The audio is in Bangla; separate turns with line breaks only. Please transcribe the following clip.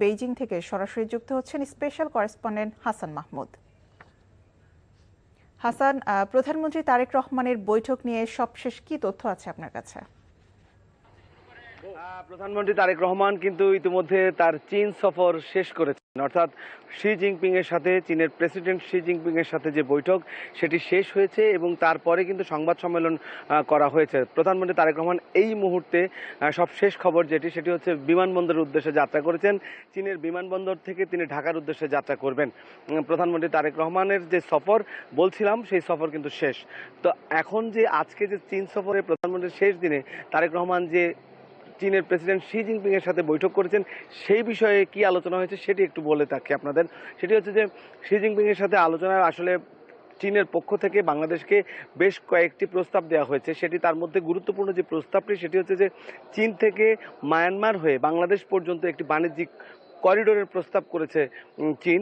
বেইজিং থেকে সরাসরি যুক্ত হচ্ছেন স্পেশাল করেসপন্ডেন্ট হাসান মাহমুদ। হাসান, প্রধানমন্ত্রী তারেক রহমানের বৈঠক নিয়ে সবশেষ কি তথ্য আছে আপনার কাছে?
প্রধানমন্ত্রী তারেক রহমান কিন্তু ইতিমধ্যে তার চীন সফর শেষ করেছেন, অর্থাৎ শি জিনপিং এর সাথে, চীনের প্রেসিডেন্ট শি জিনপিং এর সাথে যে বৈঠক সেটি শেষ হয়েছে এবং তারপরে কিন্তু সংবাদ সম্মেলন করা হয়েছে। প্রধানমন্ত্রী তারেক রহমান এই মুহূর্তে সব শেষ খবর সেটি হচ্ছে বিমানবন্দরের উদ্দেশ্যে যাত্রা করেছেন। চীনের বিমানবন্দর থেকে তিনি ঢাকার উদ্দেশ্যে যাত্রা করবেন। প্রধানমন্ত্রী তারেক রহমানের যে সফর বলছিলাম সেই সফর কিন্তু শেষ। তো এখন যে আজকে যে চীন সফরে প্রধানমন্ত্রীর শেষ দিনে তারেক রহমান যে চীনের প্রেসিডেন্ট শি জিনপিং এর সাথে বৈঠক করেছেন সেই বিষয়ে কি আলোচনা হয়েছে সেটি একটু বলে থাকি আপনাদের। সেটি হচ্ছে যে শি জিনপিং এর সাথে আলোচনায় আসলে চীনের পক্ষ থেকে বাংলাদেশকে বেশ কয়েকটি প্রস্তাব দেওয়া হয়েছে। সেটি তার মধ্যে গুরুত্বপূর্ণ যে প্রস্তাবটি সেটি হচ্ছে যে চীন থেকে মায়ানমার হয়ে বাংলাদেশ পর্যন্ত একটি বাণিজ্যিক করিডোরের প্রস্তাব করেছে চীন।